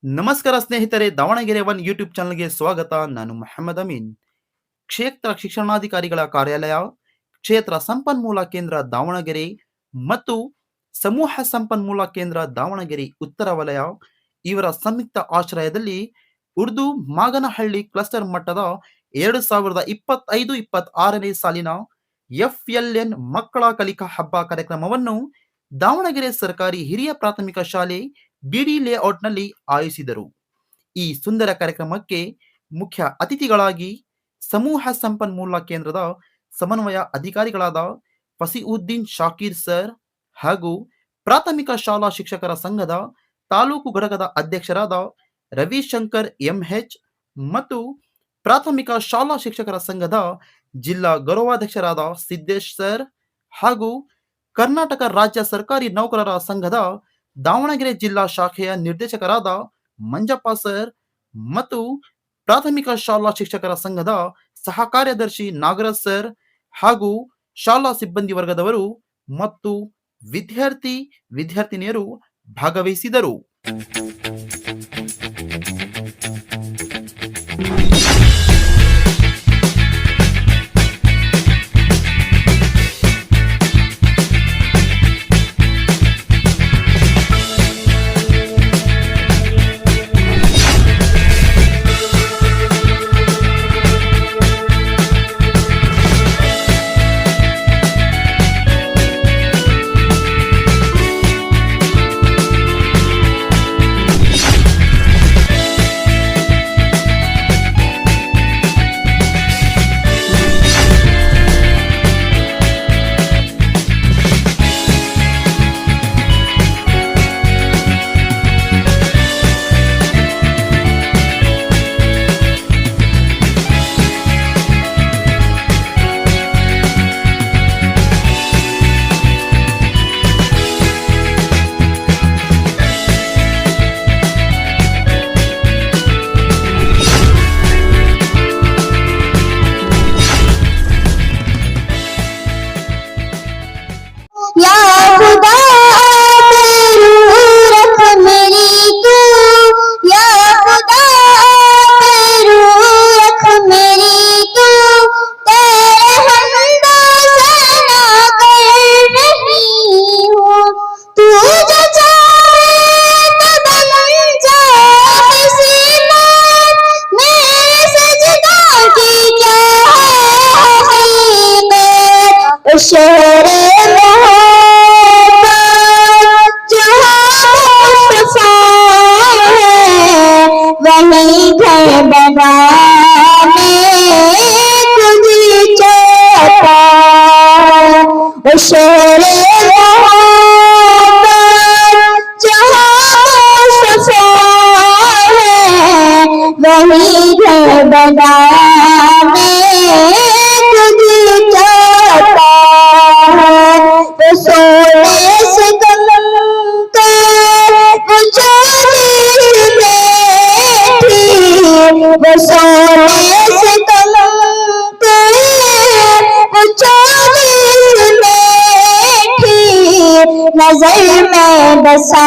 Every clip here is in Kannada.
ನಮಸ್ಕಾರ ಸ್ನೇಹಿತರೆ, ದಾವಣಗೆರೆ ಒನ್ ಯೂಟ್ಯೂಬ್ ಚಾನಲ್ಗೆ ಸ್ವಾಗತ. ನಾನು ಮೊಹಮ್ಮದ್ ಅಮೀನ್. ಕ್ಷೇತ್ರ ಶಿಕ್ಷಣಾಧಿಕಾರಿಗಳ ಕಾರ್ಯಾಲಯ, ಕ್ಷೇತ್ರ ಸಂಪನ್ಮೂಲ ಕೇಂದ್ರ ದಾವಣಗೆರೆ ಮತ್ತು ಸಮೂಹ ಸಂಪನ್ಮೂಲ ಕೇಂದ್ರ ದಾವಣಗೆರೆ ಉತ್ತರ ವಲಯ ಇವರ ಸಂಯುಕ್ತ ಆಶ್ರಯದಲ್ಲಿ ಉರ್ದು ಮಾಗನಹಳ್ಳಿ ಕ್ಲಸ್ಟರ್ ಮಟ್ಟದ 2025-26ನೇ ಸಾಲಿನ FLN ಮಕ್ಕಳ ಕಲಿಕಾ ಹಬ್ಬ ಕಾರ್ಯಕ್ರಮವನ್ನು ದಾವಣಗೆರೆ ಸರ್ಕಾರಿ ಹಿರಿಯ ಪ್ರಾಥಮಿಕ ಶಾಲೆ ಬಿಡಿ ಲೇಔಟ್ನಲ್ಲಿ ಆಯೋಜಿಸಿದರು. ಈ ಸುಂದರ ಕಾರ್ಯಕ್ರಮಕ್ಕೆ ಮುಖ್ಯ ಅತಿಥಿಗಳಾಗಿ ಸಮೂಹ ಸಂಪನ್ಮೂಲ ಕೇಂದ್ರದ ಸಮನ್ವಯ ಅಧಿಕಾರಿಗಳಾದ ಫಸೀಉದ್ದೀನ್ ಶಾಕೀರ್ ಸರ್ ಹಾಗೂ ಪ್ರಾಥಮಿಕ ಶಾಲಾ ಶಿಕ್ಷಕರ ಸಂಘದ ತಾಲೂಕು ಘಟಕದ ಅಧ್ಯಕ್ಷರಾದ ರವಿಶಂಕರ್ MH ಮತ್ತು ಪ್ರಾಥಮಿಕ ಶಾಲಾ ಶಿಕ್ಷಕರ ಸಂಘದ ಜಿಲ್ಲಾ ಗೌರವಾಧ್ಯಕ್ಷರಾದ ಸಿದ್ದೇಶ್ ಸರ್ ಹಾಗೂ ಕರ್ನಾಟಕ ರಾಜ್ಯ ಸರ್ಕಾರಿ ನೌಕರರ ಸಂಘದ ದಾವಣಗೆರೆ ಜಿಲ್ಲಾ ಶಾಖೆಯ ನಿರ್ದೇಶಕರಾದ ಮಂಜಪ್ಪ ಸರ್ ಮತ್ತು ಪ್ರಾಥಮಿಕ ಶಾಲಾ ಶಿಕ್ಷಕರ ಸಂಘದ ಸಹ ಕಾರ್ಯದರ್ಶಿ ನಾಗರಾಜ್ ಸರ್ ಹಾಗೂ ಶಾಲಾ ಸಿಬ್ಬಂದಿ ವರ್ಗದವರು ಮತ್ತು ವಿದ್ಯಾರ್ಥಿನಿಯರು ಭಾಗವಹಿಸಿದರು. नजर में बसा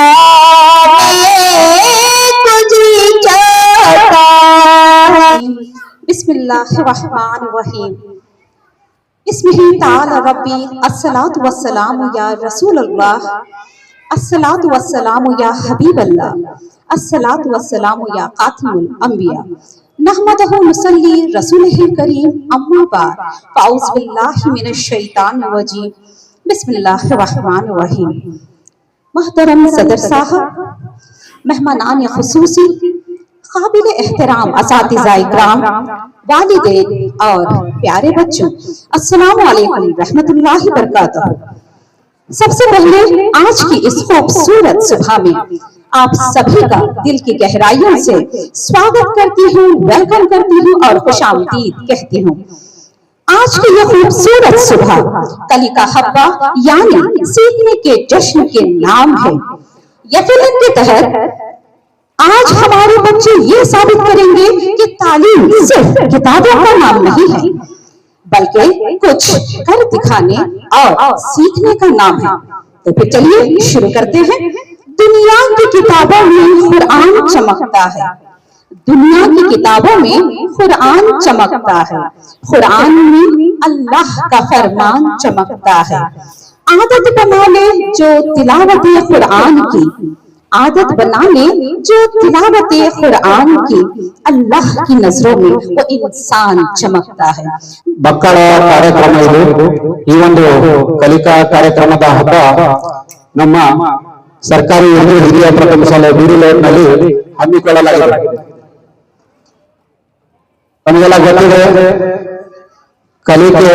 बिस्मिल्लाहिर्रहमानिर्रहीम इस्मिही ताला रब्बी अस्सलातु वस्सलामु या रसूलल्लाह अस्सलातु वस्सलामु या हबीबल्लाह अस्सलातु वस्सलामु या कातिमुल अंबिया नहमदहु नुसल्ली रसूलिहिल करीम अम्मा बाद फ़ाउज़ बिल्लाहि मिनश शैतानिर रजीम बिस्मिल्लाहिर्रहमानिर्रहीम। मोहतरम सदर साहब, मेहमानान खुसूसी, काबिल एहतराम असातिज़ाए इकराम, वालिदैन और प्यारे बच्चों, अस्सलामु अलैकुम रहमतुल्लाहि बरकातहू। सबसे पहले आज की इस खूबसूरत सुबह में आप सभी का दिल की गहराइयों से स्वागत करती हूँ, वेलकम करती हूँ और खुशामदीद कहती हूँ। आज की यह खूबसूरत सुबह कलिका हब्बा यानी सीखने के जश्न के नाम है। यकीनन के तहत आज हमारे बच्चे ये साबित करेंगे कि तालीम सिर्फ किताबों का नाम नहीं है, बल्कि कुछ कर दिखाने और सीखने का नाम है। तो फिर चलिए शुरू करते हैं। दुनिया की किताबों में कुरान चमकता है, दुनिया की किताबों में कुरान चमकता है, कुरान में अल्लाह का फरमान चमकता है। आदत बना ले जो तिलावत कुरान की, आदत बना ले जो तिलावत कुरान की, अल्लाह की नजरों में वो इंसान चमकता है। ಮಕ್ಕಳ ಕಾರ್ಯಕ್ರಮ ಇದು. ಈ ಒಂದು ಕಲಿಕಾ ಕಾರ್ಯಕ್ರಮದ ಹಬ್ಬ ನಮ್ಮ ಸರ್ಕಾರಿ ಹಿರಿಯ ಪ್ರಥಮ ಶಾಲೆ ಬೀರಿಲೇಟ್ನಲ್ಲಿ ಹಮ್ಮಿಕೊಳ್ಳಲಾಗಿದೆ. ನಮಗೆಲ್ಲ ಗೊತ್ತಿದೆ, ಕಲಿಕೆ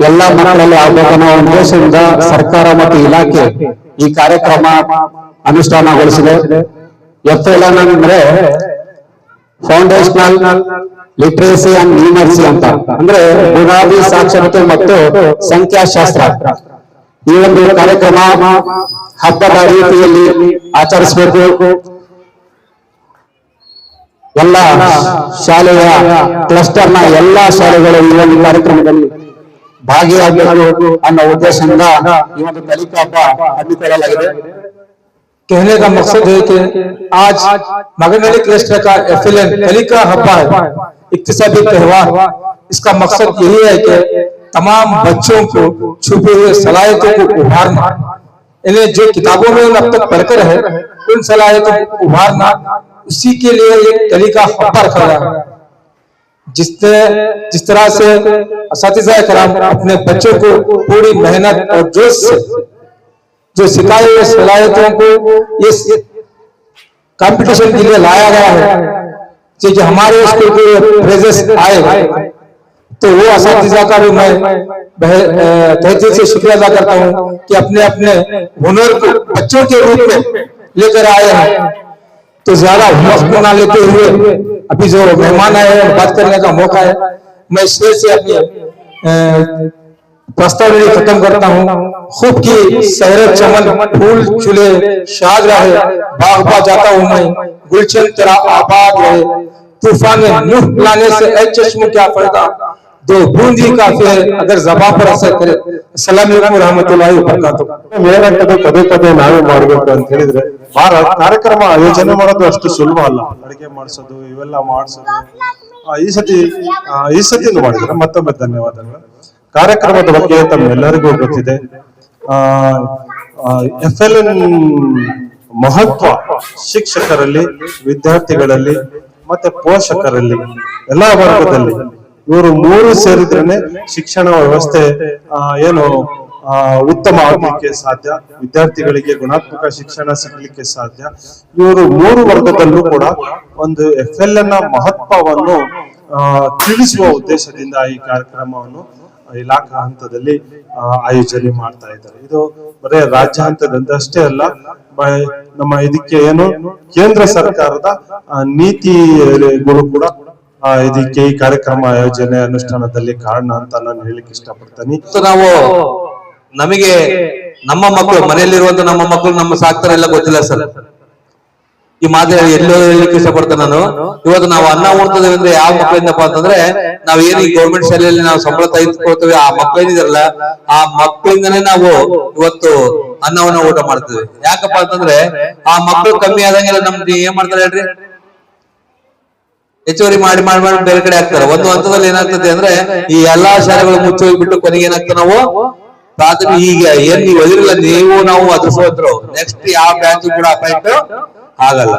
ಎಲ್ಲ ಮಕ್ಕಳಲ್ಲಿ ಆಗಬೇಕನ್ನೋ ಉದ್ದೇಶದಿಂದ ಸರ್ಕಾರ ಮತ್ತು ಇಲಾಖೆ ಈ ಕಾರ್ಯಕ್ರಮ ಅನುಷ್ಠಾನಗೊಳಿಸಿದೆ. FLN ಅಂದ್ರೆ ಫೌಂಡೇಶನಲ್ ಲಿಟ್ರೇಸಿ ಅಂಡ್ ನ್ಯೂಮರ್ಸಿ ಅಂತ, ಅಂದ್ರೆ ಬುನಾದಿ ಸಾಕ್ಷರತೆ ಮತ್ತು ಸಂಖ್ಯಾಶಾಸ್ತ್ರ. ಈ ಒಂದು ಕಾರ್ಯಕ್ರಮ ಹಬ್ಬದ ರೀತಿಯಲ್ಲಿ ಆಚರಿಸಬೇಕು. ಎಲ್ಲ ಶಾಲೆಯ ಕ್ಲಸ್ಟರ್ನ ಎಲ್ಲಾ ಶಾಲೆಗಳು ಈ ಒಂದು ಕಾರ್ಯಕ್ರಮದಲ್ಲಿ ಭಾಗಿಯಾಗಬೇಕು ಅನ್ನೋ ಉದ್ದೇಶದಿಂದ ಈ ಒಂದು ಕಲಿಕಾ ಹಬ್ಬ ಹಮ್ಮಿಕೊಳ್ಳಲಾಗಿದೆ. कहने का मकसद है कि आज मगनहल्ली क्लस्टर का FLN कलिका हब्बा है, इक्तिसादी त्योहार। इसका मकसद यही है कि तमाम बच्चों को छुपे हुए सलाहियतों को उभारना, इन्हें जो किताबों में अब तक पढ़कर है उन सलाहियतों को उभारना, उसी के लिए एक कलिका हब्बा रखा गया है। जिस तरह से असातिज़ा कराम अपने बच्चों को पूरी मेहनत और जोश से जो सिखाए हुए सलाहियतों को इस कंपटीशन के लिए लाया गया है, कि हमारे स्कूल के प्रेजेस आए, तो वो असातिज़ा का भी मैं तहे दिल से शुक्रिया अदा करता हूँ कि अपने अपने हुनर को बच्चों के रूप में लेकर आए हैं। तो ज्यादा वक्त ना लेते हुए अभी जो मेहमान आए हैं बात करने का मौका है, मैं इसलिए से अपनी प्रस्ताव खत्म करता हूँ। खूब की सहरत चमन फूल चुले शाद रहे, बाग बा जाता हूँ मैं, गुलशन तेरा आबाद रहे, तूफान में नूह लाने से ऐ चश्म क्या फायदा, दो बूंदी काफी है अगर ज़बान पर असर करे। अस्सलामु अलैकुम रहमतुल्लाहि व बरकातुहू। ಮೇಳಕ್ಕದು ಪದೇ ಪದೇ ನಾವೇ ಮಾಡ್ಬೇಕು ಅಂತ ಹೇಳಿದ್ರೆ ಕಾರ್ಯಕ್ರಮ ಆಯೋಜನೆ ಮಾಡೋದು ಅಷ್ಟು ಸುಲಭ ಅಲ್ಲ. ಅಡಿಗೆ ಮಾಡಿಸೋದು ಇವೆಲ್ಲ ಮಾಡಿಸೋದು ಈ ಸತಿನೂ ಮಾಡಿದ್ರೆ ಮತ್ತೊಮ್ಮೆ ಧನ್ಯವಾದಗಳು. ಕಾರ್ಯಕ್ರಮದ ಬಗ್ಗೆ ತಮ್ಮೆಲ್ಲರಿಗೂ ಗೊತ್ತಿದೆ. FLN ಮಹತ್ವ ಶಿಕ್ಷಕರಲ್ಲಿ, ವಿದ್ಯಾರ್ಥಿಗಳಲ್ಲಿ ಮತ್ತೆ ಪೋಷಕರಲ್ಲಿ, ಎಲ್ಲಾ ವರ್ಗದಲ್ಲಿ ಇವರು ಮೂರು ಸೇರಿದ್ರೇನೆ ಶಿಕ್ಷಣ ವ್ಯವಸ್ಥೆ ಏನು ಉತ್ತಮ ಆಗಲಿಕ್ಕೆ ಸಾಧ್ಯ, ವಿದ್ಯಾರ್ಥಿಗಳಿಗೆ ಗುಣಾತ್ಮಕ ಶಿಕ್ಷಣ ಸಿಗಲಿಕ್ಕೆ ಸಾಧ್ಯ. ಇವರು ಮೂರು ವರ್ಗದಲ್ಲೂ ಕೂಡ ಒಂದು FLN ಮಹತ್ವವನ್ನು ತಿಳಿಸುವ ಉದ್ದೇಶದಿಂದ ಈ ಕಾರ್ಯಕ್ರಮವನ್ನು ಇಲಾಖಾ ಹಂತದಲ್ಲಿ ಆಯೋಜನೆ ಮಾಡ್ತಾ ಇದ್ದಾರೆ. ಇದು ಬರೇ ರಾಜ್ಯ ಹಂತದಷ್ಟೇ ಅಲ್ಲ, ನಮ್ಮ ಇದಕ್ಕೆ ಏನು ಕೇಂದ್ರ ಸರ್ಕಾರದ ನೀತಿಗಳು ಕೂಡ ಇದಕ್ಕೆ ಈ ಕಾರ್ಯಕ್ರಮ ಆಯೋಜನೆ ಅನುಷ್ಠಾನದಲ್ಲಿ ಕಾರಣ ಅಂತ ನಾನು ಹೇಳಿಕ್ಕೆ ಇಷ್ಟಪಡ್ತೀನಿ. ನಾವು ನಮಗೆ ನಮ್ಮ ಮಕ್ಕಳು ಮನೆಯಲ್ಲಿರುವಂತ ನಮ್ಮ ಮಕ್ಕಳು ನಮ್ಮ ಸಾಕ್ತಾರೆ ಎಲ್ಲ ಗೊತ್ತಿಲ್ಲ ಸರ್. ಈ ಮಾತು ಎಲ್ಲೋ ಹೇಳಲಿಕ್ಕೆ ಇಷ್ಟಪಡ್ತೇನೆ ನಾನು. ಇವತ್ತು ನಾವು ಅನ್ನ ಉಣ್ತದೇವೆ ಅಂದ್ರೆ ಯಾವ ಮಕ್ಕಳಿಂದಪ್ಪ ಅಂತಂದ್ರೆ ನಾವ್ ಏನು ಈ ಗೌರ್ಮೆಂಟ್ ಶಾಲೆಯಲ್ಲಿ ನಾವು ಸಂಬಳ ತೆಗೆದುಕೊಳ್ತೇವೆ, ಆ ಮಕ್ಕಳೇನಿದಾರಲ್ಲ ಆ ಮಕ್ಕಳಿಂದನೇ ನಾವು ಇವತ್ತು ಅನ್ನವನ್ನ ಊಟ ಮಾಡ್ತೇವೆ. ಯಾಕಪ್ಪ ಅಂತಂದ್ರೆ ಆ ಮಕ್ಕಳು ಕಮ್ಮಿ ಆದಂಗೆಲ್ಲ ನಮ್ದು ಏನ್ ಮಾಡ್ತಾರೆ ಹೇಳ್ರಿ, ಹೆಚ್ಚುವರಿ ಮಾಡಿ ಮಾಡಿ ಮಾಡಿ ಬೇರೆ ಕಡೆ ಹಾಕ್ತಾರೆ. ಒಂದು ಹಂತದಲ್ಲಿ ಏನಾಗ್ತದೆ ಅಂದ್ರೆ ಈ ಎಲ್ಲಾ ಶಾಲೆಗಳು ಮುಚ್ಚಿ ಹೋಗ್ಬಿಟ್ಟು ಕೊನೆಗೆ ಏನಾಗ್ತದೆ, ನಾವು ಪ್ರಾಥಮಿಕ ಈಗ ಏನ್ ನೀವು ಅದಿರಲ್ಲ ನೀವು ನಾವು ಅದ್ರ ಸೋತ್ರು ನೆಕ್ಸ್ಟ್ ಯಾವ ಬ್ಯಾಂಕ್ ಕೂಡ ಅಪಾಯಿಂಟ್ ಆಗಲ್ಲ.